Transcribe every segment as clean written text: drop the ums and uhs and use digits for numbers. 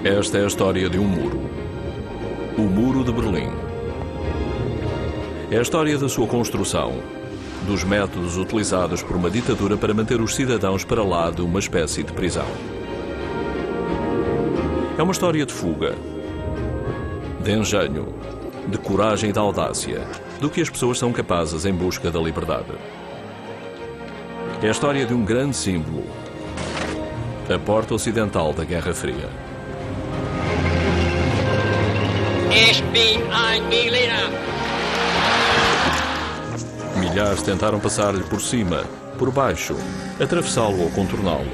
Esta é a história de um muro. O Muro de Berlim. É a história da sua construção, dos métodos utilizados por uma ditadura para manter os cidadãos para lá de uma espécie de prisão. É uma história de fuga, de engenho, de coragem e de audácia, do que as pessoas são capazes em busca da liberdade. É a história de um grande símbolo, a porta ocidental da Guerra Fria. Ich bin ein Berliner. Milhares tentaram passar-lhe por cima, por baixo, atravessá-lo ou contorná-lo,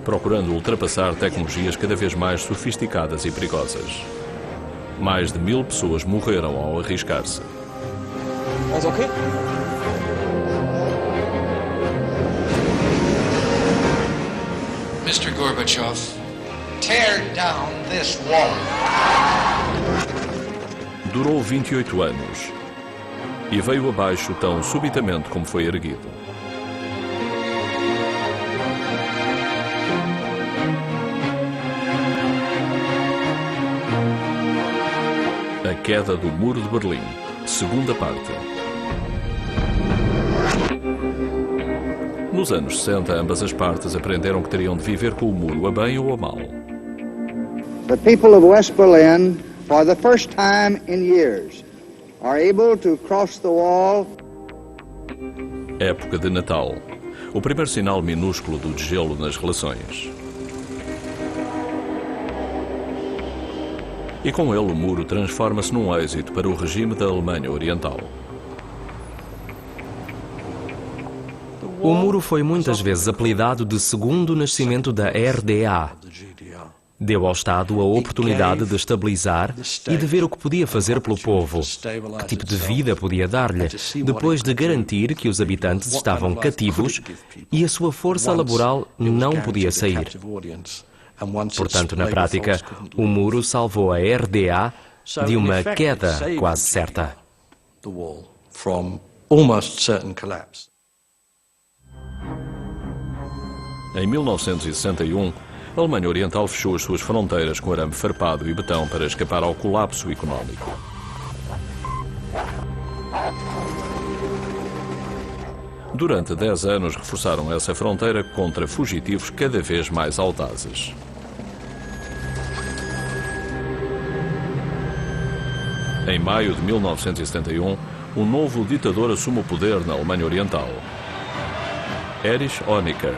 procurando ultrapassar tecnologias cada vez mais sofisticadas e perigosas. Mais de 1000 pessoas morreram ao arriscar-se. Alles okay? Mr. Gorbachev, Tear down this wall. Durou 28 anos e veio abaixo tão subitamente como foi erguido. A queda do Muro de Berlim, segunda parte. Nos anos 60, ambas as partes aprenderam que teriam de viver com o muro a bem ou a mal. The people of West Berlin, for the first time in years, are able to cross the wall. Época de Natal. O primeiro sinal minúsculo do degelo nas relações. E com ele o muro transforma-se num êxito para o regime da Alemanha Oriental. O muro foi muitas vezes apelidado de segundo nascimento da RDA. Deu ao Estado a oportunidade de estabilizar e de ver o que podia fazer pelo povo, que tipo de vida podia dar-lhe, depois de garantir que os habitantes estavam cativos e a sua força laboral não podia sair. Portanto, na prática, o muro salvou a RDA de uma queda quase certa. Em 1961, a Alemanha Oriental fechou as suas fronteiras com arame farpado e betão para escapar ao colapso económico. Durante 10 anos reforçaram essa fronteira contra fugitivos cada vez mais audazes. Em maio de 1971, um novo ditador assume o poder na Alemanha Oriental. Erich Honecker.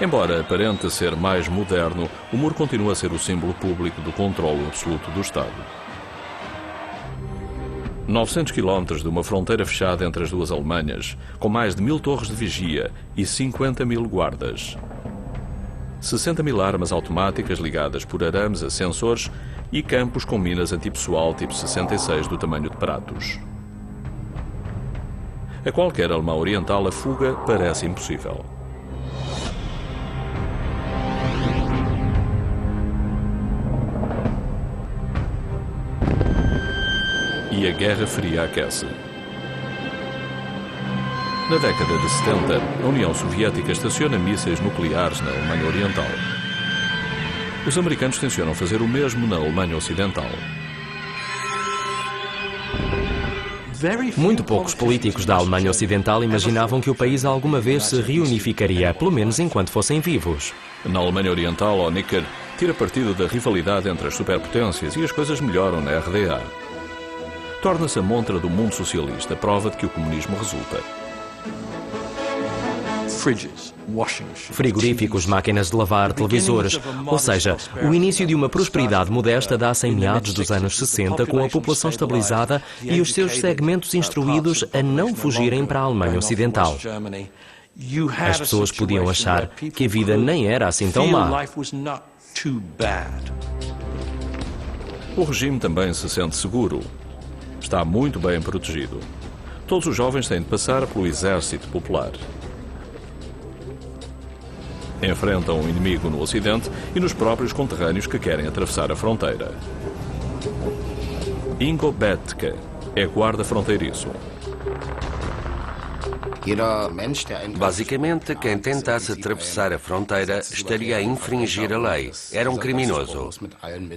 Embora aparente ser mais moderno, o muro continua a ser o símbolo público do controle absoluto do Estado. 900 quilómetros de uma fronteira fechada entre as duas Alemanhas, com mais de 1000 torres de vigia e 50.000 guardas. 60.000 armas automáticas ligadas por arames a sensores e campos com minas antipessoal tipo 66 do tamanho de pratos. A qualquer alemão oriental, a fuga parece impossível. E a Guerra Fria aquece. Na década de 70, a União Soviética estaciona mísseis nucleares na Alemanha Oriental. Os americanos tencionam fazer o mesmo na Alemanha Ocidental. Muito poucos políticos da Alemanha Ocidental imaginavam que o país alguma vez se reunificaria, pelo menos enquanto fossem vivos. Na Alemanha Oriental, Honecker tira partido da rivalidade entre as superpotências e as coisas melhoram na RDA. Torna-se a montra do mundo socialista, prova de que o comunismo resulta. Frigoríficos, máquinas de lavar, televisores, ou seja, o início de uma prosperidade modesta dá-se em meados dos anos 60, com a população estabilizada e os seus segmentos instruídos a não fugirem para a Alemanha Ocidental. As pessoas podiam achar que a vida nem era assim tão má. O regime também se sente seguro. Está muito bem protegido. Todos os jovens têm de passar pelo exército popular. Enfrentam o inimigo no Ocidente e nos próprios conterrâneos que querem atravessar a fronteira. Ingo Bethke é guarda fronteiriço. Basicamente, quem tentasse atravessar a fronteira estaria a infringir a lei. Era um criminoso.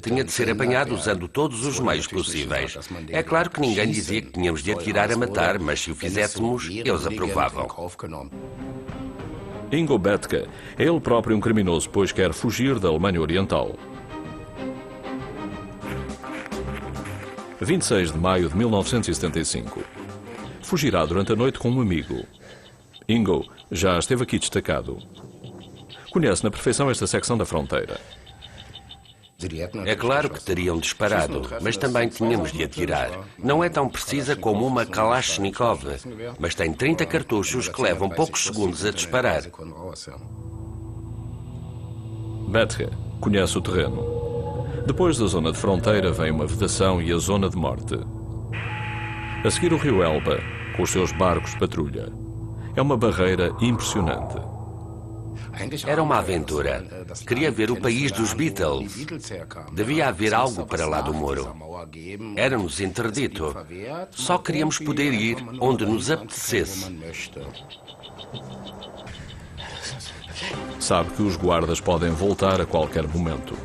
Tinha de ser apanhado usando todos os meios possíveis. É claro que ninguém dizia que tínhamos de atirar a matar, mas se o fizéssemos, eles aprovavam. Ingo Bethke é ele próprio um criminoso, pois quer fugir da Alemanha Oriental. 26 de maio de 1975. Fugirá durante a noite com um amigo. Ingo já esteve aqui destacado. Conhece na perfeição esta secção da fronteira. É claro que teriam disparado, mas também tínhamos de atirar. Não é tão precisa como uma Kalashnikov, mas tem 30 cartuchos que levam poucos segundos a disparar. Bethke conhece o terreno. Depois da zona de fronteira vem uma vedação e a zona de morte. A seguir o rio Elba, com os seus barcos de patrulha. É uma barreira impressionante. Era uma aventura. Queria ver o país dos Beatles. Devia haver algo para lá do muro. Era-nos interdito. Só queríamos poder ir onde nos apetecesse. Sabe que os guardas podem voltar a qualquer momento.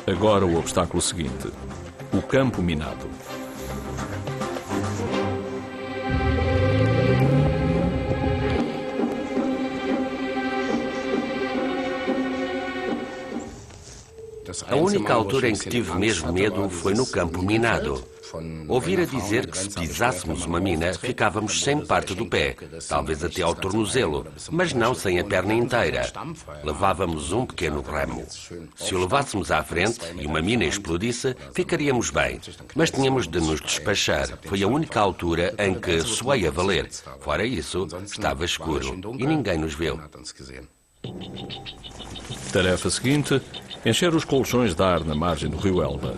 Agora o obstáculo seguinte: o campo minado. A única altura em que tive mesmo medo foi no campo minado. Ouvira dizer que se pisássemos uma mina, ficávamos sem parte do pé, talvez até ao tornozelo, mas não sem a perna inteira. Levávamos um pequeno remo. Se o levássemos à frente e uma mina explodisse, ficaríamos bem, mas tínhamos de nos despachar. Foi a única altura em que suei a valer. Fora isso, estava escuro e ninguém nos viu. Tarefa seguinte: encher os colchões de ar na margem do rio Elba.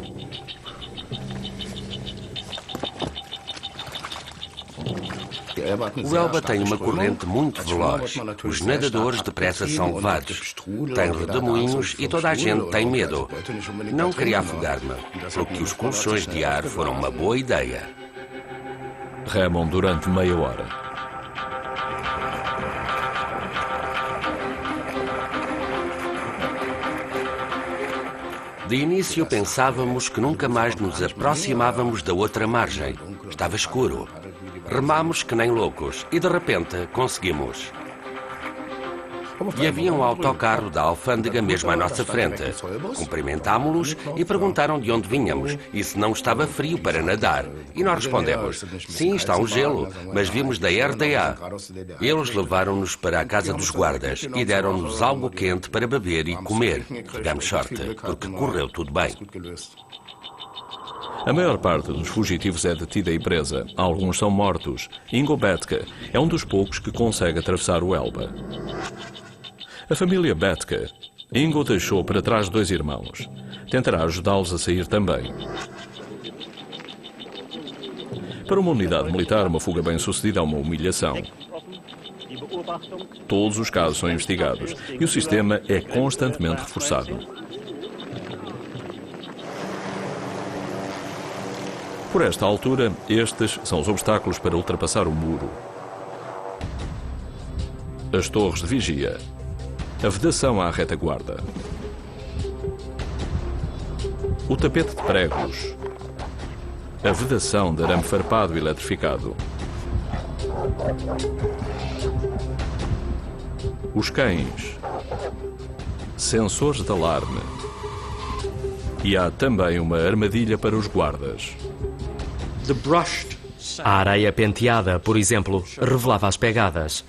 O Elba tem uma corrente muito veloz. Os nadadores depressa são levados. Tem redemoinhos e toda a gente tem medo. Não queria afogar-me, porque os colchões de ar foram uma boa ideia. Remam durante meia hora. De início pensávamos que nunca mais nos aproximávamos da outra margem. Estava escuro. Remámos que nem loucos e de repente conseguimos. E havia um autocarro da alfândega mesmo à nossa frente. Cumprimentámo-los e perguntaram de onde vinhamos e se não estava frio para nadar. E nós respondemos: sim, está um gelo, mas vimos da RDA. Eles levaram-nos para a casa dos guardas e deram-nos algo quente para beber e comer. Tivemos sorte, porque correu tudo bem. A maior parte dos fugitivos é detida e presa. Alguns são mortos. Ingo Bethke é um dos poucos que consegue atravessar o Elba. A família Bethke, Ingo deixou para trás 2 irmãos. Tentará ajudá-los a sair também. Para uma unidade militar, uma fuga bem-sucedida é uma humilhação. Todos os casos são investigados e o sistema é constantemente reforçado. Por esta altura, estes são os obstáculos para ultrapassar o muro. As torres de vigia. A vedação à retaguarda. O tapete de pregos. A vedação de arame farpado eletrificado. Os cães. Sensores de alarme. E há também uma armadilha para os guardas. A areia penteada, por exemplo, revelava as pegadas.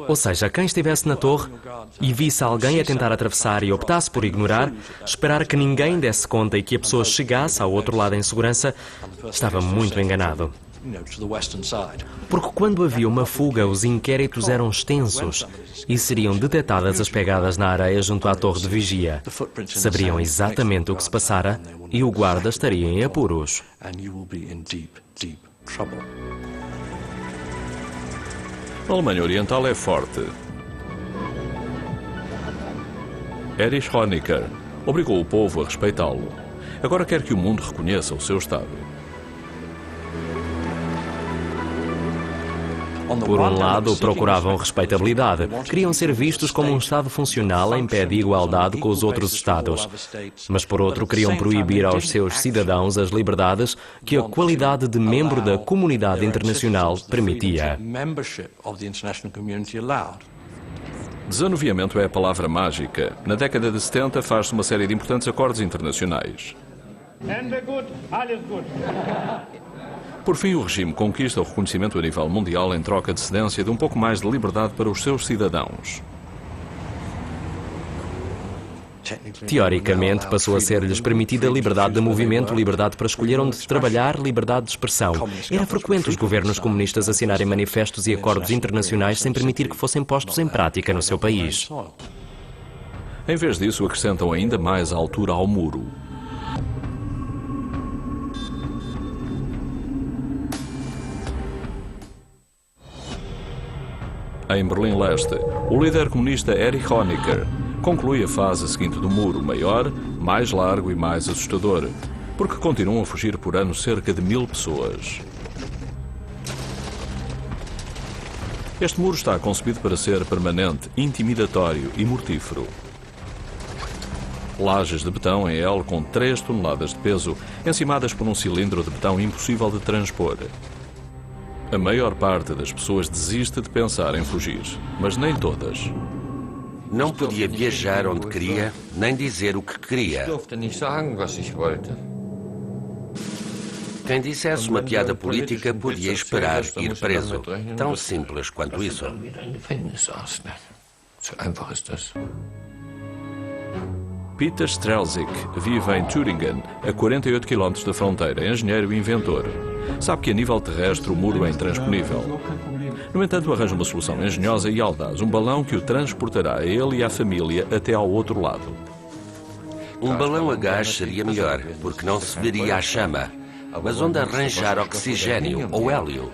Ou seja, quem estivesse na torre e visse alguém a tentar atravessar e optasse por ignorar, esperar que ninguém desse conta e que a pessoa chegasse ao outro lado em segurança, estava muito enganado. Porque quando havia uma fuga, os inquéritos eram extensos e seriam detectadas as pegadas na areia junto à torre de vigia. Saberiam exatamente o que se passara e o guarda estaria em apuros. A Alemanha Oriental é forte. Erich Honecker, Obrigou o povo a respeitá-lo. Agora quer que o mundo reconheça o seu Estado. Por um lado, procuravam respeitabilidade. Queriam ser vistos como um Estado funcional em pé de igualdade com os outros Estados. Mas, por outro, queriam proibir aos seus cidadãos as liberdades que a qualidade de membro da comunidade internacional permitia. Desanuviamento é a palavra mágica. Na década de 70 faz-se uma série de importantes acordos internacionais. Por fim, o regime conquista o reconhecimento a nível mundial em troca de cedência de um pouco mais de liberdade para os seus cidadãos. Teoricamente, passou a ser-lhes permitida liberdade de movimento, liberdade para escolher onde trabalhar, liberdade de expressão. Era frequente os governos comunistas assinarem manifestos e acordos internacionais sem permitir que fossem postos em prática no seu país. Em vez disso, acrescentam ainda mais altura ao muro. Em Berlim-Leste, o líder comunista Erich Honecker conclui a fase seguinte do muro, maior, mais largo e mais assustador, porque continuam a fugir por ano cerca de 1000 pessoas. Este muro está concebido para ser permanente, intimidatório e mortífero. Lajes de betão em L com 3 toneladas de peso, encimadas por um cilindro de betão impossível de transpor. A maior parte das pessoas desiste de pensar em fugir, mas nem todas. Não podia viajar onde queria, nem dizer o que queria. Quem dissesse uma piada política podia esperar ir preso. Tão simples quanto isso. Peter Strelzik vive em Thüringen, a 48 km da fronteira, engenheiro e inventor. Sabe que a nível terrestre o muro é intransponível. No entanto, arranja uma solução engenhosa e audaz, um balão que o transportará a ele e à família até ao outro lado. Um balão a gás seria melhor, porque não se veria a chama. Mas onde arranjar oxigênio ou hélio?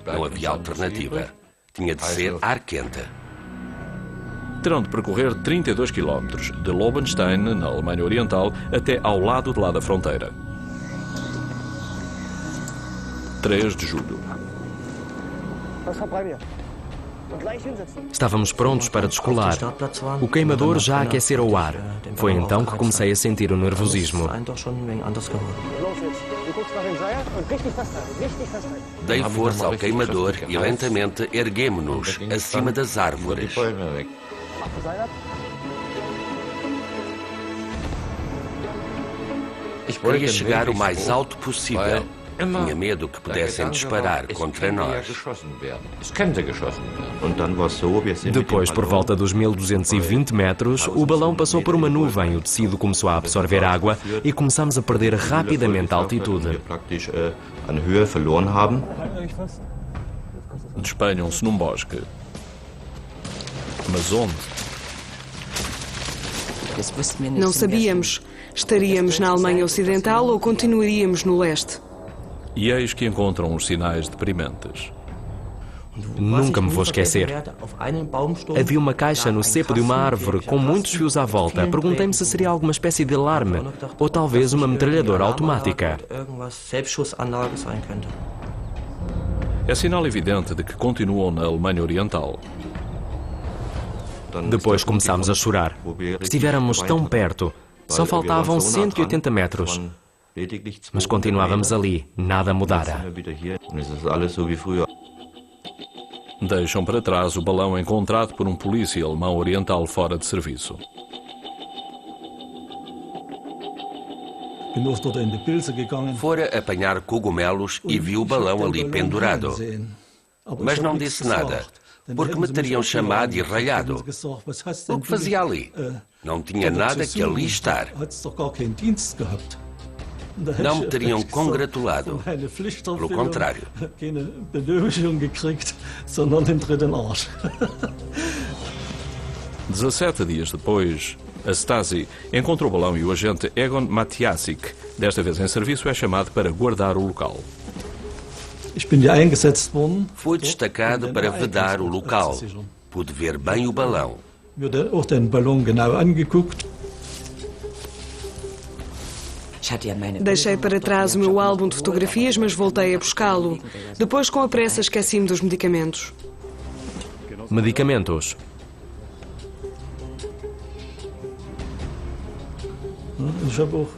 Não havia alternativa. Tinha de ser ar quente. Terão de percorrer 32 km de Lobenstein, na Alemanha Oriental, até ao lado de lá da fronteira. 3 de julho. Estávamos prontos para descolar. O queimador já aquecera o ar. Foi então que comecei a sentir o nervosismo. Dei força ao queimador e lentamente erguemo-nos acima das árvores. Queria chegar o mais alto possível. Tinha medo que pudessem disparar contra nós. Depois, por volta dos 1220 metros, o balão passou por uma nuvem, o tecido começou a absorver água e começamos a perder rapidamente a altitude. Despenham-se num bosque. Mas onde? Não sabíamos. Estaríamos na Alemanha Ocidental ou continuaríamos no leste? E eis que encontram os sinais deprimentes. Nunca me vou esquecer. Havia uma caixa no cepo de uma árvore com muitos fios à volta. Perguntei-me se seria alguma espécie de alarme ou talvez uma metralhadora automática. É sinal evidente de que continuam na Alemanha Oriental. Depois começámos a chorar. Estivéramos tão perto. Só faltavam 180 metros. Mas continuávamos ali. Nada mudara. Deixam para trás o balão encontrado por um polícia alemão oriental fora de serviço. Fora apanhar cogumelos e viu o balão ali pendurado. Mas não disse nada, porque me teriam chamado e ralhado. O que fazia ali? Não tinha nada que ali estar. Não me teriam congratulado. Pelo contrário. 17 dias depois, a Stasi encontra o balão e o agente Egon Matiasik, desta vez em serviço, é chamado para guardar o local. Fui destacado para vedar o local. Pude ver bem o balão. Deixei para trás o meu álbum de fotografias, mas voltei a buscá-lo. Depois, com a pressa, esqueci-me dos medicamentos. Medicamentos.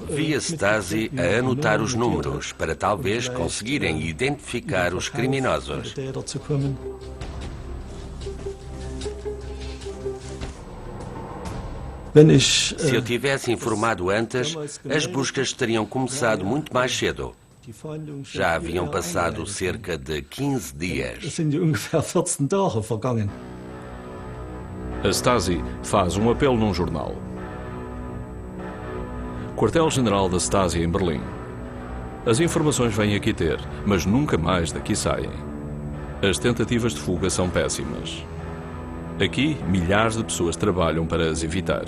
Vi a Stasi a anotar os números para talvez conseguirem identificar os criminosos. Se eu tivesse informado antes, as buscas teriam começado muito mais cedo. Já haviam passado cerca de 15 dias. A Stasi faz um apelo num jornal. Quartel-General da Stasi em Berlim. As informações vêm aqui ter, mas nunca mais daqui saem. As tentativas de fuga são péssimas. Aqui, milhares de pessoas trabalham para as evitar.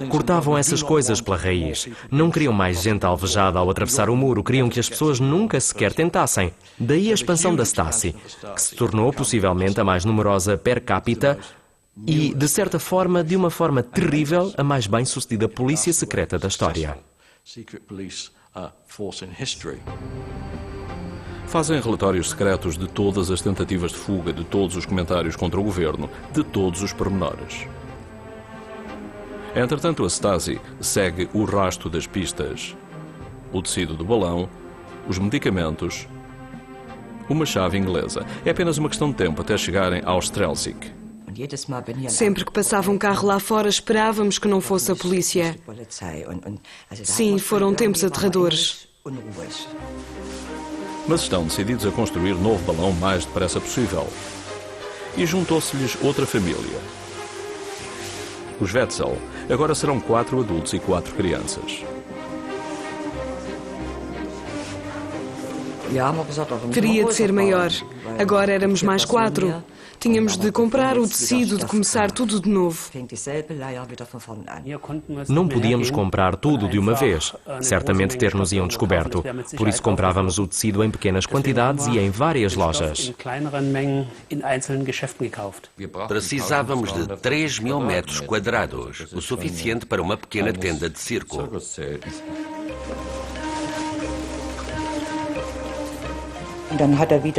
Cortavam essas coisas pela raiz. Não queriam mais gente alvejada ao atravessar o muro, queriam que as pessoas nunca sequer tentassem. Daí a expansão da Stasi, que se tornou possivelmente a mais numerosa per capita e, de certa forma, de uma forma terrível, a mais bem-sucedida polícia secreta da história. Fazem relatórios secretos de todas as tentativas de fuga, de todos os comentários contra o governo, de todos os pormenores. Entretanto, a Stasi segue o rasto das pistas. O tecido do balão, os medicamentos, uma chave inglesa. É apenas uma questão de tempo até chegarem ao Strelzig. Sempre que passava um carro lá fora, esperávamos que não fosse a polícia. Sim, foram tempos aterradores. Mas estão decididos a construir novo balão o mais depressa possível. E juntou-se-lhes outra família. Os Wetzel agora serão 4 adultos e 4 crianças. Teria de ser maior. Agora éramos mais 4. Tínhamos de comprar o tecido, de começar tudo de novo. Não podíamos comprar tudo de uma vez. Certamente ter-nos-iam descoberto. Por isso comprávamos o tecido em pequenas quantidades e em várias lojas. Precisávamos de 3.000 metros quadrados, o suficiente para uma pequena tenda de circo.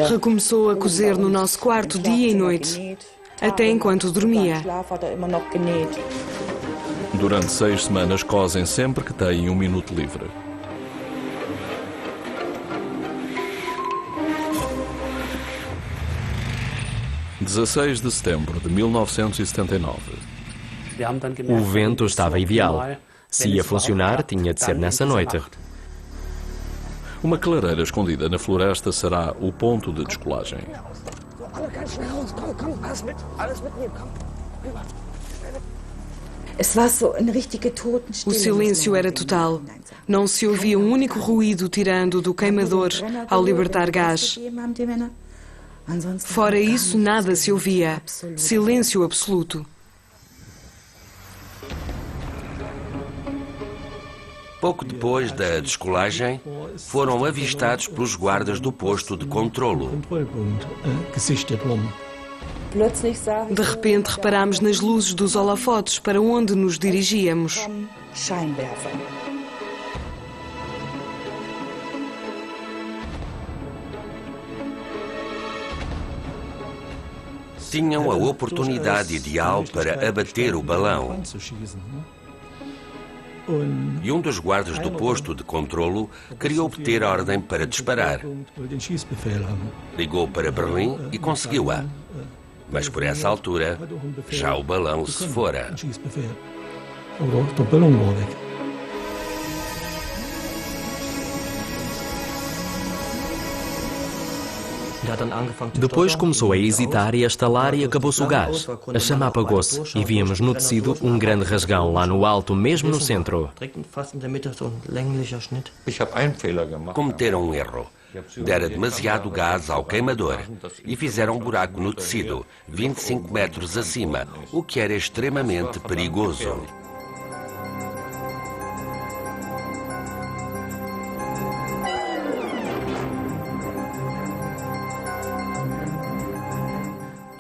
Recomeçou a cozer no nosso quarto dia e noite, até enquanto dormia. Durante 6 semanas cosem sempre que têm um minuto livre. – 16 de setembro de 1979. O vento estava ideal. Se ia funcionar, tinha de ser nessa noite. Uma clareira escondida na floresta será o ponto de descolagem. O silêncio era total. Não se ouvia um único ruído tirando do queimador ao libertar gás. Fora isso, nada se ouvia. Silêncio absoluto. Pouco depois da descolagem, foram avistados pelos guardas do posto de controlo. De repente, reparámos nas luzes dos holofotes para onde nos dirigíamos. Tinham a oportunidade ideal para abater o balão. E um dos guardas do posto de controlo queria obter a ordem para disparar. Ligou para Berlim e conseguiu-a. Mas por essa altura, já o balão se fora. Depois começou a hesitar e a estalar e acabou-se o gás. A chama apagou-se e víamos no tecido um grande rasgão lá no alto, mesmo no centro. Cometeram um erro. Dera demasiado gás ao queimador e fizeram um buraco no tecido, 25 metros acima, o que era extremamente perigoso.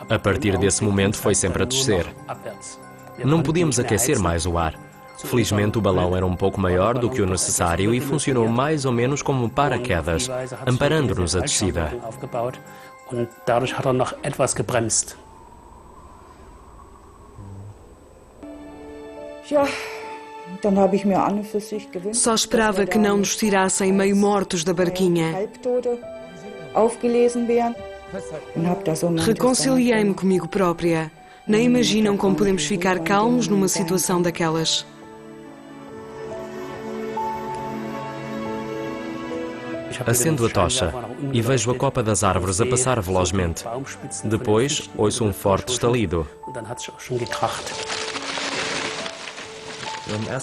A partir desse momento foi sempre a descer. Não podíamos aquecer mais o ar. Felizmente, o balão era um pouco maior do que o necessário e funcionou mais ou menos como paraquedas, amparando-nos a descida. Só esperava que não nos tirassem meio mortos da barquinha. Reconciliei-me comigo própria. Nem imaginam como podemos ficar calmos numa situação daquelas. Acendo a tocha e vejo a copa das árvores a passar velozmente. Depois, ouço um forte estalido.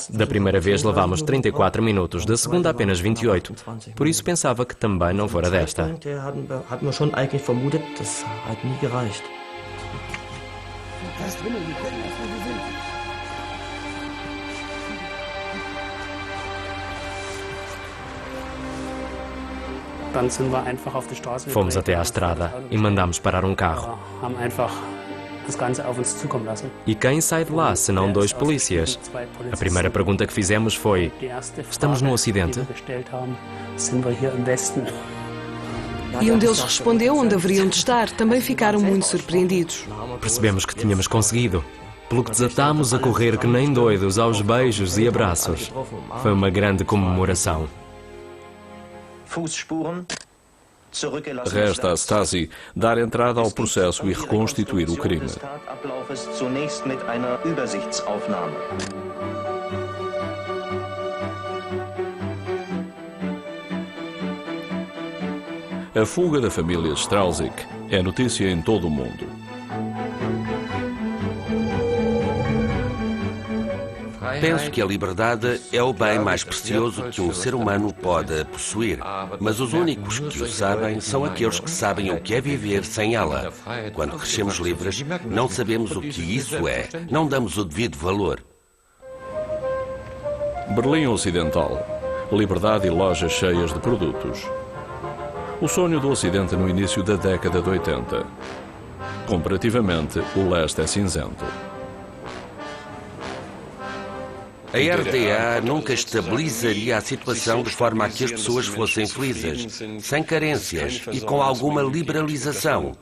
Da primeira vez levámos 34 minutos, da segunda apenas 28. Por isso pensava que também não fora desta. Fomos até à estrada e mandámos parar um carro. E quem sai de lá, se não dois polícias? A primeira pergunta que fizemos foi: estamos no Ocidente? E um deles respondeu onde haveriam de estar. Também ficaram muito surpreendidos. Percebemos que tínhamos conseguido, pelo que desatámos a correr que nem doidos aos beijos e abraços. Foi uma grande comemoração. Resta a Stasi dar entrada ao processo e reconstituir o crime. A fuga da família Straussig é notícia em todo o mundo. Penso que a liberdade é o bem mais precioso que um ser humano pode possuir, mas os únicos que o sabem são aqueles que sabem o que é viver sem ela. Quando crescemos livres, não sabemos o que isso é, não damos o devido valor. Berlim Ocidental. Liberdade e lojas cheias de produtos. O sonho do Ocidente no início da década de 80. Comparativamente, o leste é cinzento. A RDA nunca estabilizaria a situação de forma a que as pessoas fossem felizes, sem carências e com alguma liberalização,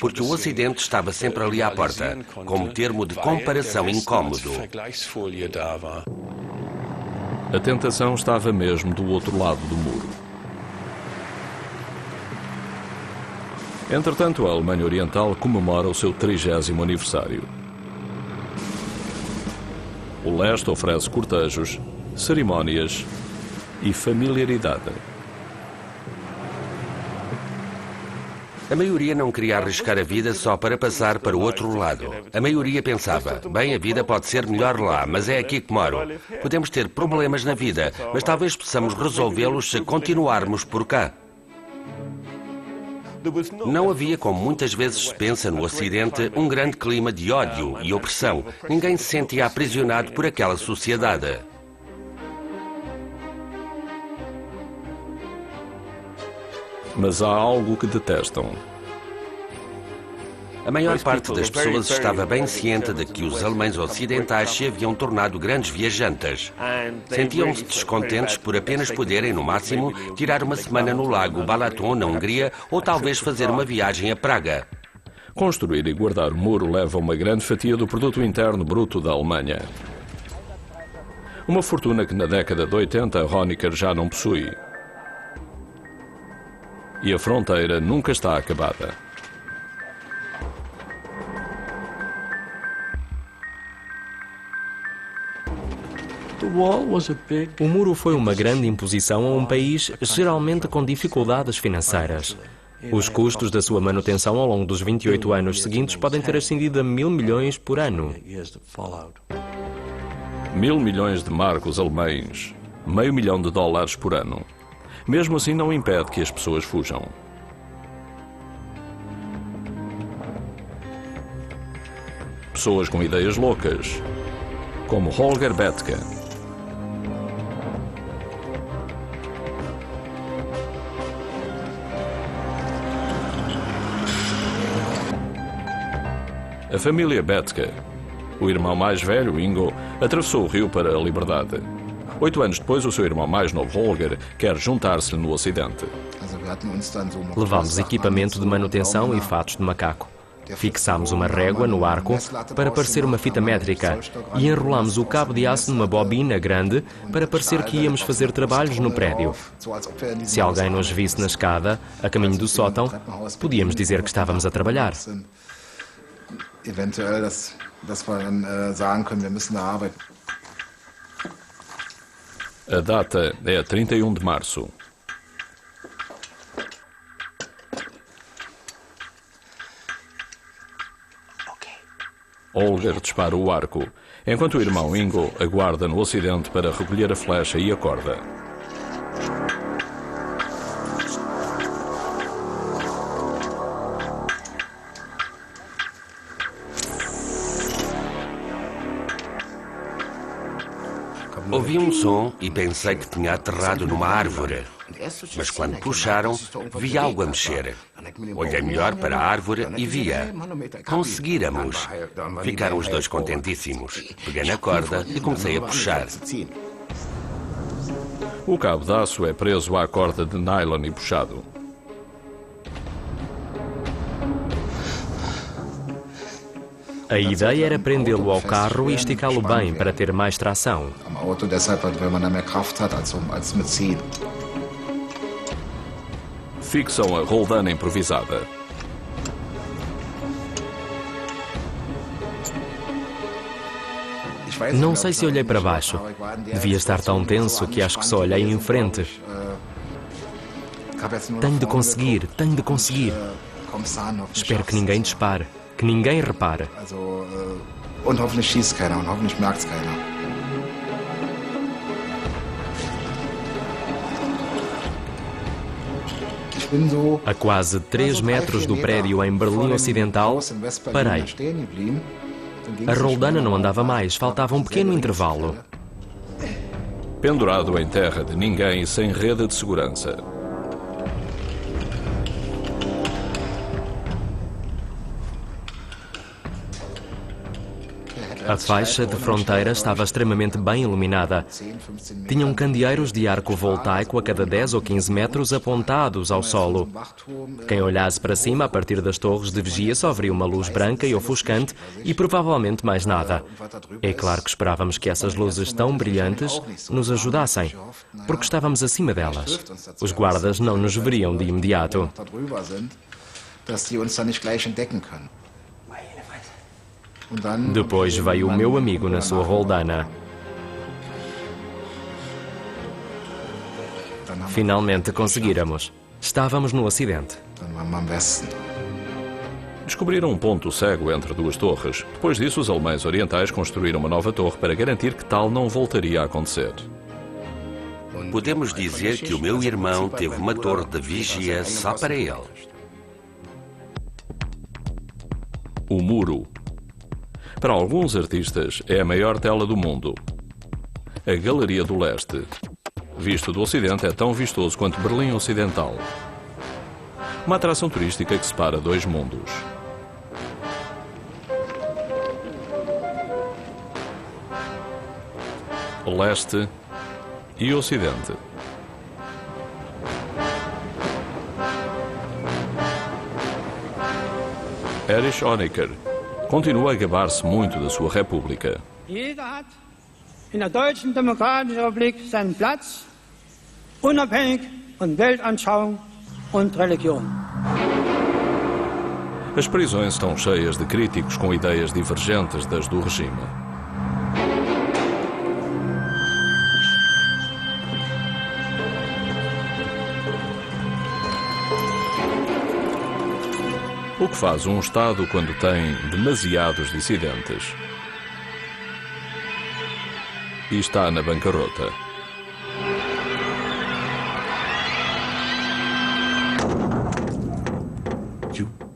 porque o Ocidente estava sempre ali à porta, como termo de comparação incómodo. A tentação estava mesmo do outro lado do muro. Entretanto, a Alemanha Oriental comemora o seu 30º aniversário. O leste oferece cortejos, cerimónias e familiaridade. A maioria não queria arriscar a vida só para passar para o outro lado. A maioria pensava: bem, a vida pode ser melhor lá, mas é aqui que moro. Podemos ter problemas na vida, mas talvez possamos resolvê-los se continuarmos por cá. Não havia, como muitas vezes se pensa no Ocidente, um grande clima de ódio e opressão. Ninguém se sentia aprisionado por aquela sociedade. Mas há algo que detestam. A maior parte das pessoas estava bem ciente de que os alemães ocidentais se haviam tornado grandes viajantes. Sentiam-se descontentes por apenas poderem, no máximo, tirar uma semana no lago Balaton, na Hungria, ou talvez fazer uma viagem a Praga. Construir e guardar o muro leva uma grande fatia do produto interno bruto da Alemanha. Uma fortuna que na década de 80 Honecker já não possui. E a fronteira nunca está acabada. O muro foi uma grande imposição a um país geralmente com dificuldades financeiras. Os custos da sua manutenção ao longo dos 28 anos seguintes podem ter ascendido a 1.000 milhões por ano. 1.000 milhões de marcos alemães, $500 mil por ano. Mesmo assim, não impede que as pessoas fujam. Pessoas com ideias loucas, como Holger Bethke. A família Bethke O irmão mais velho, Ingo, atravessou o rio para a liberdade. 8 anos depois, o seu irmão mais novo, Holger, quer juntar-se-lhe no Ocidente. Levámos equipamento de manutenção e fatos de macaco. Fixámos uma régua no arco para parecer uma fita métrica e enrolámos o cabo de aço numa bobina grande para parecer que íamos fazer trabalhos no prédio. Se alguém nos visse na escada, a caminho do sótão, podíamos dizer que estávamos a trabalhar. A data é 31 de março. Holger dispara o arco, enquanto o irmão Ingo aguarda no Ocidente para recolher a flecha e a corda. Ouvi um som e pensei que tinha aterrado numa árvore. Mas quando puxaram, vi algo a mexer. Olhei melhor para a árvore e via. Conseguíramos. Ficaram os dois contentíssimos. Peguei na corda e comecei a puxar. O cabo de aço é preso à corda de nylon e puxado. A ideia era prendê-lo ao carro e esticá-lo bem para ter mais tração. Fixam a roldana improvisada. Não sei se olhei para baixo. Devia estar tão tenso que acho que só olhei em frente. Tenho de conseguir, tenho de conseguir. Espero que ninguém dispare, que ninguém repare. Und hoffentlich schießt keiner und hoffentlich merkt's keiner. A quase 3 metros do prédio em Berlim Ocidental, parei. A roldana não andava mais, faltava um pequeno intervalo. Pendurado em terra de ninguém e sem rede de segurança. A faixa de fronteira estava extremamente bem iluminada. Tinham candeeiros de arco voltaico a cada 10 ou 15 metros apontados ao solo. Quem olhasse para cima a partir das torres de vigia só veria uma luz branca e ofuscante e provavelmente mais nada. É claro que esperávamos que essas luzes tão brilhantes nos ajudassem, porque estávamos acima delas. Os guardas não nos veriam de imediato. Depois veio o meu amigo na sua roldana. Finalmente conseguíramos. Estávamos no Ocidente. Descobriram um ponto cego entre duas torres. Depois disso, os alemães orientais construíram uma nova torre para garantir que tal não voltaria a acontecer. Podemos dizer que o meu irmão teve uma torre de vigia só para ele. O muro. Para alguns artistas, é a maior tela do mundo. A Galeria do Leste. Visto do Ocidente, é tão vistoso quanto Berlim Ocidental. Uma atração turística que separa dois mundos. Leste e Ocidente. Erich Honecker continua a gabar-se muito da sua república. Jeder hat in der Deutschen Demokratischen Republik seinen Platz, unabhängig von Weltanschauung und Religion. As prisões estão cheias de críticos com ideias divergentes das do regime. O que faz um Estado quando tem demasiados dissidentes? E está na bancarrota.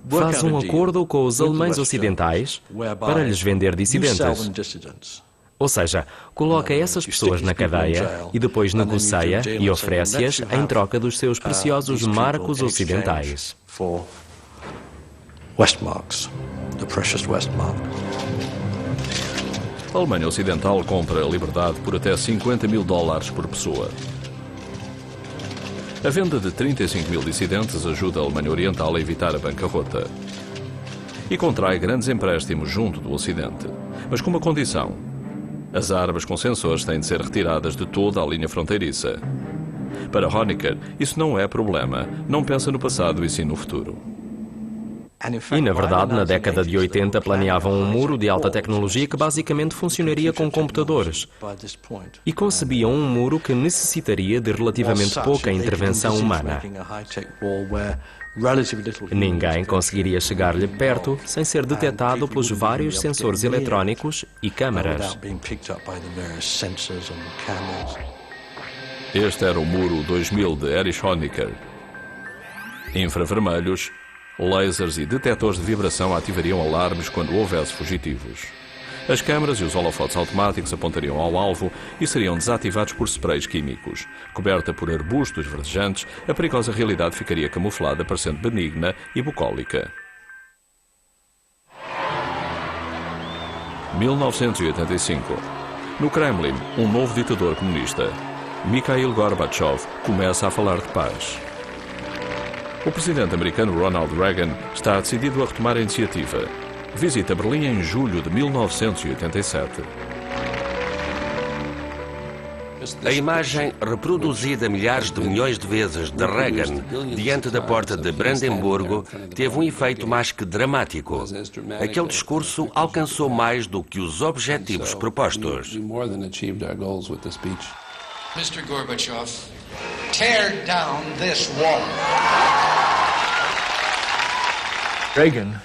Faz um acordo com os alemães ocidentais para lhes vender dissidentes. Ou seja, coloca essas pessoas na cadeia e depois negocia e oferece-as em troca dos seus preciosos marcos ocidentais. Westmarks, the precious Westmark. A Alemanha Ocidental compra a liberdade por até $50.000 por pessoa. A venda de 35.000 dissidentes ajuda a Alemanha Oriental a evitar a bancarrota. E contrai grandes empréstimos junto do Ocidente, mas com uma condição. As armas com sensores têm de ser retiradas de toda a linha fronteiriça. Para Honecker, isso não é problema. Não pensa no passado e sim no futuro. E, na verdade, na década de 80 planeavam um muro de alta tecnologia que basicamente funcionaria com computadores. E concebiam um muro que necessitaria de relativamente pouca intervenção humana. Ninguém conseguiria chegar-lhe perto sem ser detectado pelos vários sensores eletrónicos e câmaras. Este era o Muro 2000 de Erich Honecker. Infravermelhos, lasers e detectores de vibração ativariam alarmes quando houvesse fugitivos. As câmaras e os holofotes automáticos apontariam ao alvo e seriam desativados por sprays químicos. Coberta por arbustos verdejantes, a perigosa realidade ficaria camuflada, parecendo benigna e bucólica. 1985. No Kremlin, um novo ditador comunista, Mikhail Gorbachev, começa a falar de paz. O presidente americano Ronald Reagan está decidido a retomar a iniciativa. Visita Berlim em julho de 1987. A imagem, reproduzida milhares de milhões de vezes de Reagan diante da porta de Brandemburgo, teve um efeito mais que dramático. Aquele discurso alcançou mais do que os objetivos propostos. Mr. Gorbachev, tear down this wall.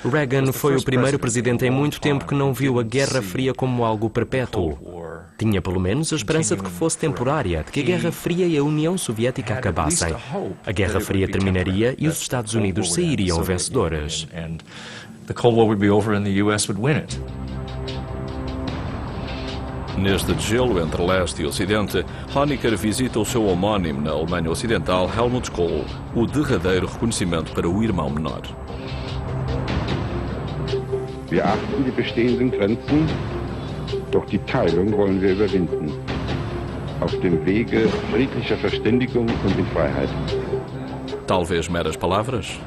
Reagan foi o primeiro presidente em muito tempo que não viu a Guerra Fria como algo perpétuo. Tinha pelo menos a esperança de que fosse temporária, de que a Guerra Fria e a União Soviética acabassem. A Guerra Fria terminaria e os Estados Unidos sairiam vencedores. Neste gelo entre leste e ocidente, Honecker visita o seu homónimo na Alemanha Ocidental, Helmut Kohl, o derradeiro reconhecimento para o irmão menor. Wir achten die bestehenden Grenzen, doch die Teilung wollen wir überwinden. Auf dem Wege friedlicher Verständigung und in Freiheit. Talvez meras palavras?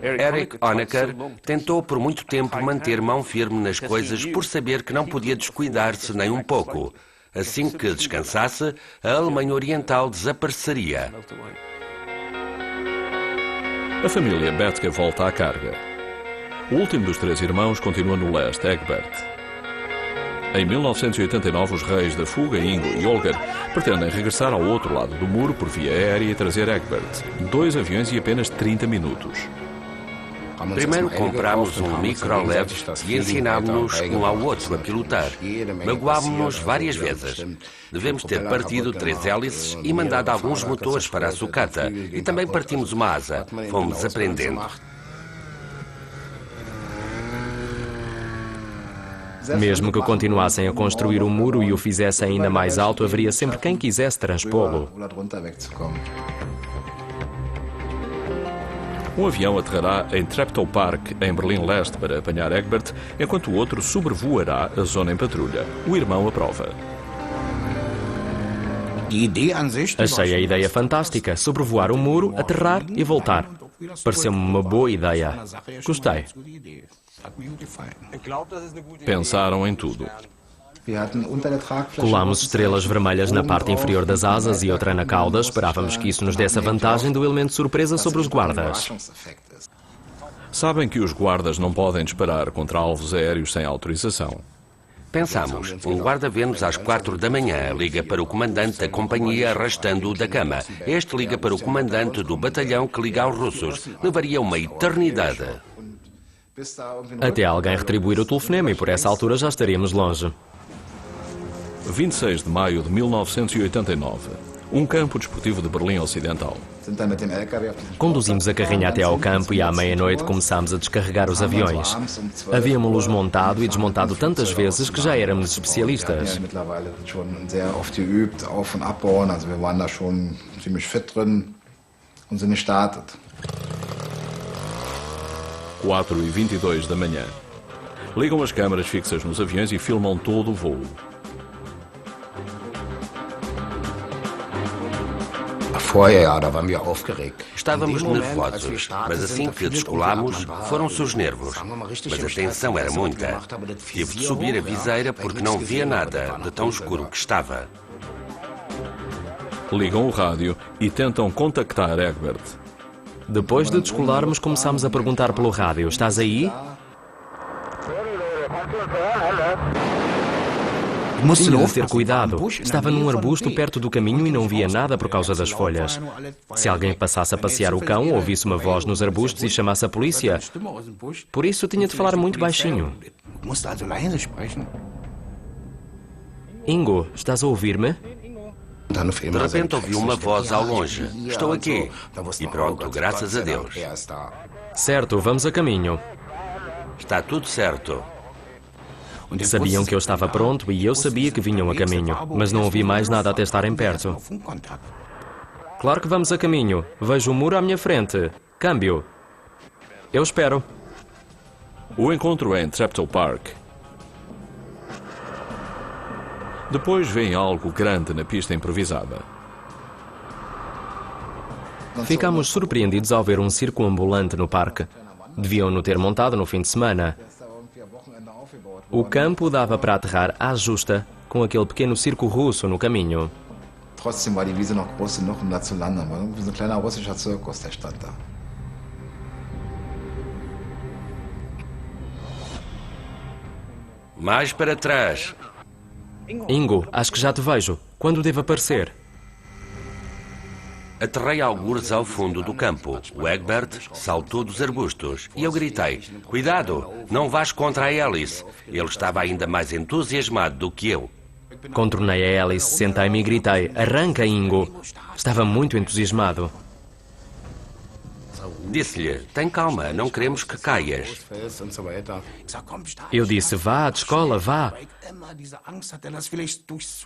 Erich Honecker tentou por muito tempo manter mão firme nas coisas por saber que não podia descuidar-se nem um pouco. Assim que descansasse, a Alemanha Oriental desapareceria. A família Bethke volta à carga. O último dos três irmãos continua no leste, Egbert. Em 1989, os reis da fuga, Ingo e Olger, pretendem regressar ao outro lado do muro por via aérea e trazer Egbert. 2 aviões e apenas 30 minutos. Primeiro comprámos um micro-LED e ensinámos-nos um ao outro a pilotar. Magoámos-nos várias vezes. Devemos ter partido 3 hélices e mandado alguns motores para a sucata. E também partimos uma asa. Fomos aprendendo. Mesmo que continuassem a construir o muro e o fizessem ainda mais alto, haveria sempre quem quisesse transpô-lo. Um avião aterrará em Treptow-Park, em Berlim-Leste, para apanhar Egbert, enquanto o outro sobrevoará a zona em patrulha. O irmão aprova. Achei a ideia fantástica. Sobrevoar o muro, aterrar e voltar. Pareceu-me uma boa ideia. Gostei. Pensaram em tudo. Colámos estrelas vermelhas na parte inferior das asas e outra na cauda. Esperávamos que isso nos desse a vantagem do elemento surpresa sobre os guardas. Sabem que os guardas não podem disparar contra alvos aéreos sem autorização. Pensámos, um guarda vê-nos às 4 da manhã, liga para o comandante da companhia arrastando-o da cama. Este liga para o comandante do batalhão que liga aos russos. Levaria uma eternidade. Até alguém retribuir o telefonema e por essa altura já estaríamos longe. 26 de maio de 1989. Um campo desportivo de Berlim Ocidental. Conduzimos a carrinha até ao campo e à meia-noite começámos a descarregar os aviões. Havíamos-los montado e desmontado tantas vezes que já éramos especialistas. 4h22 da manhã. Ligam as câmaras fixas nos aviões e filmam todo o voo. Estávamos nervosos, mas assim que descolámos, foram-se os nervos. Mas a tensão era muita. Tive de subir a viseira porque não via nada de tão escuro que estava. Ligam o rádio e tentam contactar Egbert. Depois de descolarmos, começámos a perguntar pelo rádio: estás aí? Tinha de ter cuidado. Estava num arbusto perto do caminho e não via nada por causa das folhas. Se alguém passasse a passear o cão, ouvisse uma voz nos arbustos e chamasse a polícia. Por isso tinha de falar muito baixinho. Ingo, estás a ouvir-me? De repente ouvi uma voz ao longe. Estou aqui. E pronto, graças a Deus. Certo, vamos a caminho. Está tudo certo. Sabiam que eu estava pronto e eu sabia que vinham a caminho, mas não ouvi mais nada até estarem perto. Claro que vamos a caminho. Vejo o muro à minha frente. Câmbio. Eu espero. O encontro é em Treptow Park. Depois vem algo grande na pista improvisada. Ficámos surpreendidos ao ver um circo ambulante no parque. Deviam-no ter montado no fim de semana. O campo dava para aterrar à justa, com aquele pequeno circo russo no caminho. Trotzdem war die Wiese noch groß genug, um da zu landen. War irgendwie so ein kleiner russischer Zirkus, der stand da. Mais para trás. Ingo, acho que já te vejo. Quando devo aparecer? Aterrei algures ao fundo do campo. O Egbert saltou dos arbustos e eu gritei: cuidado, não vás contra a hélice. Ele estava ainda mais entusiasmado do que eu. Contornei a hélice, sentei-me e gritei: arranca, Ingo. Estava muito entusiasmado. Disse-lhe: tem calma, não queremos que caias. Eu disse: vá à escola, vá.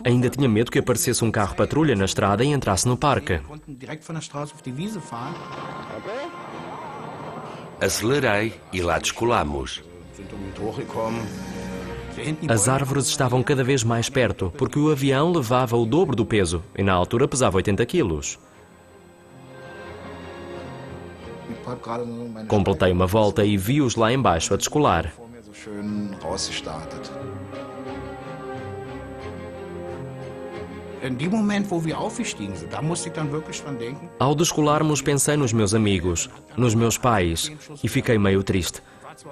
Ainda tinha medo que aparecesse um carro patrulha na estrada e entrasse no parque. Acelerei e lá descolamos. As árvores estavam cada vez mais perto, porque o avião levava o dobro do peso e na altura pesava 80 quilos. Completei uma volta e vi-os lá embaixo a descolar. Ao descolarmos, pensei nos meus amigos, nos meus pais, e fiquei meio triste.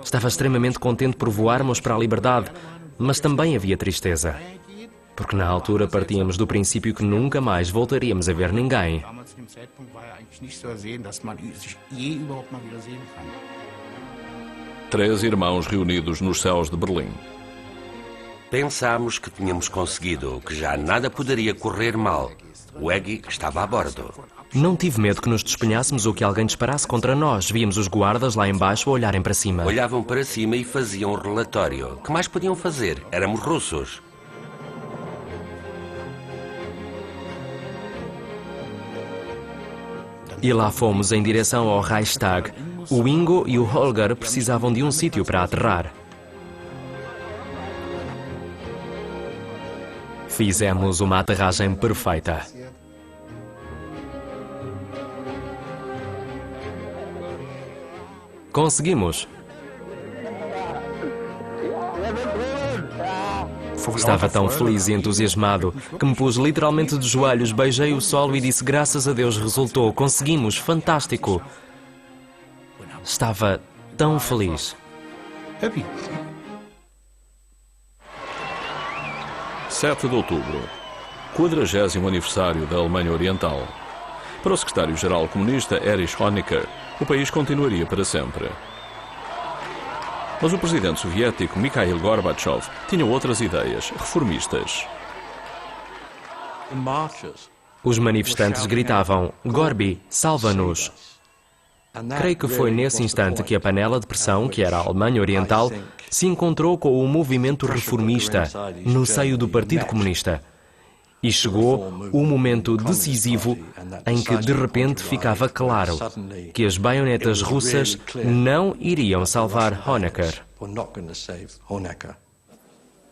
Estava extremamente contente por voarmos para a liberdade, mas também havia tristeza, porque na altura partíamos do princípio que nunca mais voltaríamos a ver ninguém. Três irmãos reunidos nos céus de Berlim. Pensámos que tínhamos conseguido, que já nada poderia correr mal. O Eggy estava a bordo. Não tive medo que nos despenhássemos ou que alguém disparasse contra nós. Víamos os guardas lá embaixo a olharem para cima. Olhavam para cima e faziam um relatório. Que mais podiam fazer? Éramos russos. E lá fomos em direção ao Reichstag. O Ingo e o Holger precisavam de um sítio para aterrar. Fizemos uma aterragem perfeita. Conseguimos. Estava tão feliz e entusiasmado que me pus literalmente de joelhos, beijei o solo e disse: graças a Deus resultou, conseguimos, fantástico. Estava tão feliz. 7 de outubro, 40º aniversário da Alemanha Oriental. Para o secretário-geral comunista Erich Honecker, o país continuaria para sempre. Mas o presidente soviético Mikhail Gorbachev tinha outras ideias, reformistas. Os manifestantes gritavam: Gorbi, salva-nos! Creio que foi nesse instante que a panela de pressão, que era a Alemanha Oriental, se encontrou com o movimento reformista no seio do Partido Comunista. E chegou o momento decisivo em que de repente ficava claro que as baionetas russas não iriam salvar Honecker. were not going to save Honecker.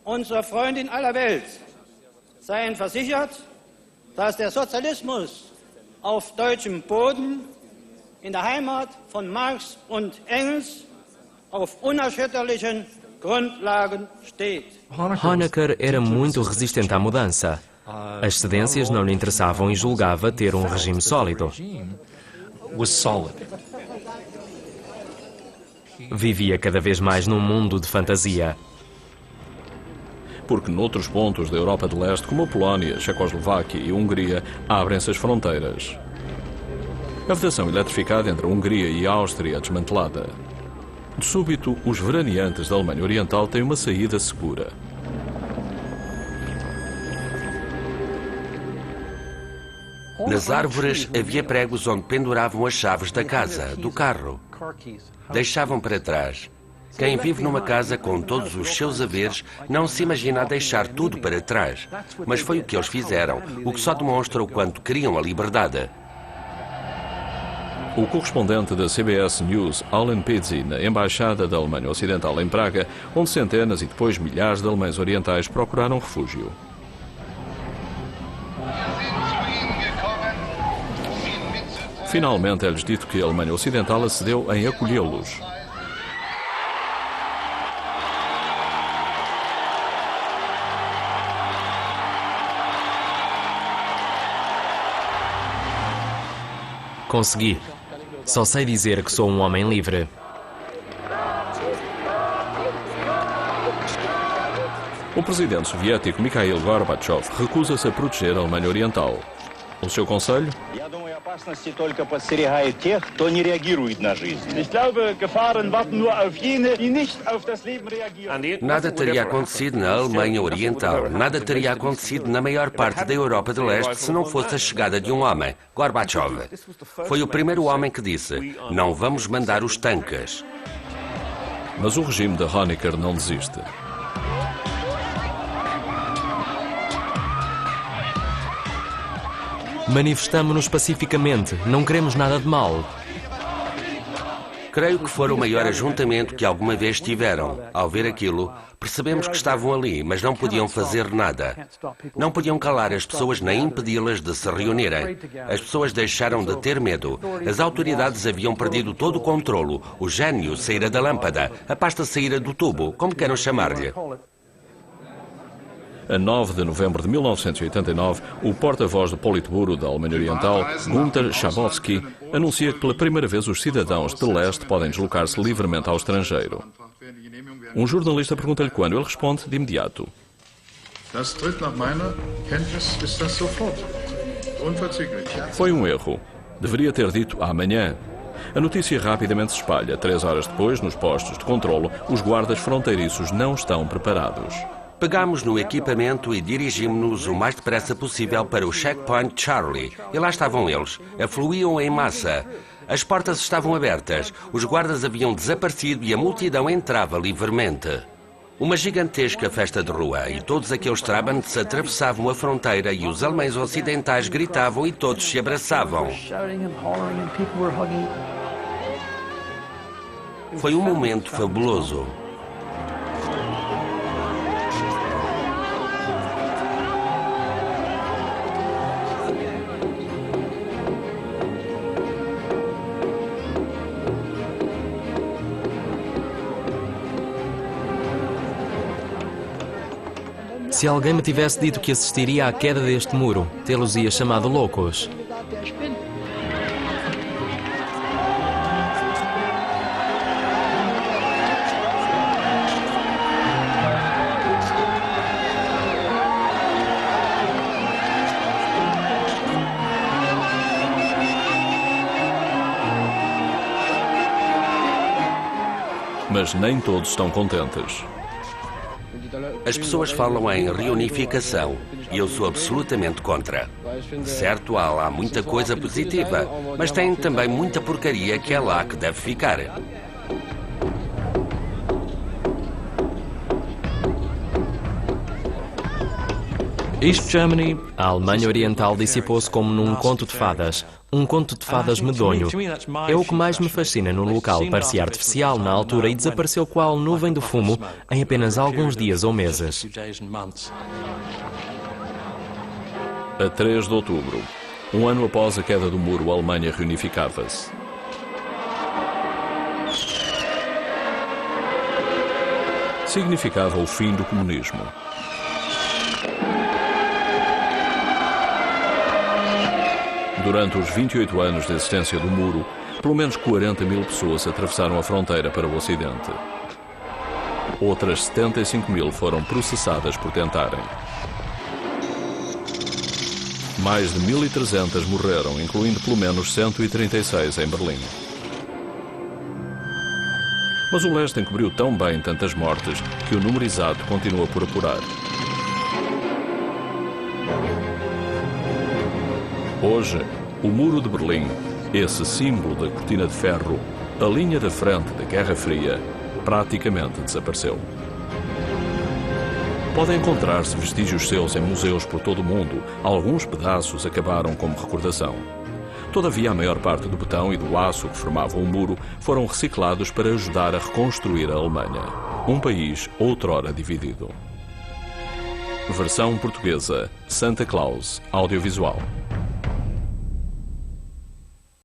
Unsere Freunde in aller Welt seien versichert, dass der Sozialismus auf deutschem Boden in der Heimat von Marx und Engels auf unerschütterlichen Grundlagen steht. Honecker era muito resistente à mudança. As cedências não lhe interessavam e julgava ter um regime sólido. Vivia cada vez mais num mundo de fantasia. Porque noutros pontos da Europa de Leste, como a Polónia, Checoslováquia e Hungria, abrem-se as fronteiras. A vedação eletrificada entre a Hungria e a Áustria é desmantelada. De súbito, os veraneantes da Alemanha Oriental têm uma saída segura. Nas árvores havia pregos onde penduravam as chaves da casa, do carro. Deixavam para trás. Quem vive numa casa com todos os seus haveres não se imagina a deixar tudo para trás. Mas foi o que eles fizeram, o que só demonstra o quanto queriam a liberdade. O correspondente da CBS News, Alan Pizzi, na Embaixada da Alemanha Ocidental em Praga, onde centenas e depois milhares de alemães orientais procuraram refúgio. Finalmente é-lhes dito que a Alemanha Ocidental acedeu em acolhê-los. Consegui. Só sei dizer que sou um homem livre. O presidente soviético Mikhail Gorbachev recusa-se a proteger a Alemanha Oriental. O seu conselho? Nada teria acontecido na Alemanha Oriental, nada teria acontecido na maior parte da Europa de Leste se não fosse a chegada de um homem, Gorbachev. Foi o primeiro homem que disse: não vamos mandar os tanques. Mas o regime de Honecker não desiste. Manifestamo-nos pacificamente, não queremos nada de mal. Creio que foi o maior ajuntamento que alguma vez tiveram. Ao ver aquilo, percebemos que estavam ali, mas não podiam fazer nada. Não podiam calar as pessoas nem impedi-las de se reunirem. As pessoas deixaram de ter medo. As autoridades haviam perdido todo o controlo. O gênio saíra da lâmpada, a pasta saíra do tubo, como queiram chamar-lhe. A 9 de novembro de 1989, o porta-voz do Politburo da Alemanha Oriental, Günter Schabowski, anuncia que pela primeira vez os cidadãos de leste podem deslocar-se livremente ao estrangeiro. Um jornalista pergunta-lhe quando, ele responde de imediato. Foi um erro. Deveria ter dito amanhã. A notícia rapidamente se espalha. 3 horas depois, nos postos de controlo, os guardas fronteiriços não estão preparados. Pegámos no equipamento e dirigimos-nos o mais depressa possível para o Checkpoint Charlie. E lá estavam eles. Afluíam em massa. As portas estavam abertas. Os guardas haviam desaparecido e a multidão entrava livremente. Uma gigantesca festa de rua e todos aqueles Trabants atravessavam a fronteira e os alemães ocidentais gritavam e todos se abraçavam. Foi um momento fabuloso. Se alguém me tivesse dito que assistiria à queda deste muro, tê-los-ia chamado loucos. Mas nem todos estão contentes. As pessoas falam em reunificação e eu sou absolutamente contra. Certo, há lá muita coisa positiva, mas tem também muita porcaria que é lá que deve ficar. East Germany. A Alemanha Oriental dissipou-se como num conto de fadas. Um conto de fadas medonho. É o que mais me fascina no local. Parecia artificial na altura e desapareceu qual nuvem de fumo em apenas alguns dias ou meses. A 3 de outubro, um ano após a queda do muro, a Alemanha reunificava-se. Significava o fim do comunismo. Durante os 28 anos de existência do muro, pelo menos 40 mil pessoas atravessaram a fronteira para o Ocidente. Outras 75 mil foram processadas por tentarem. Mais de 1.300 morreram, incluindo pelo menos 136 em Berlim. Mas o leste encobriu tão bem tantas mortes que o número exato continua por apurar. Hoje, o Muro de Berlim, esse símbolo da cortina de ferro, a linha da frente da Guerra Fria, praticamente desapareceu. Podem encontrar-se vestígios seus em museus por todo o mundo. Alguns pedaços acabaram como recordação. Todavia, a maior parte do betão e do aço que formavam o muro foram reciclados para ajudar a reconstruir a Alemanha, um país outrora dividido. Versão portuguesa, Santa Claus, audiovisual.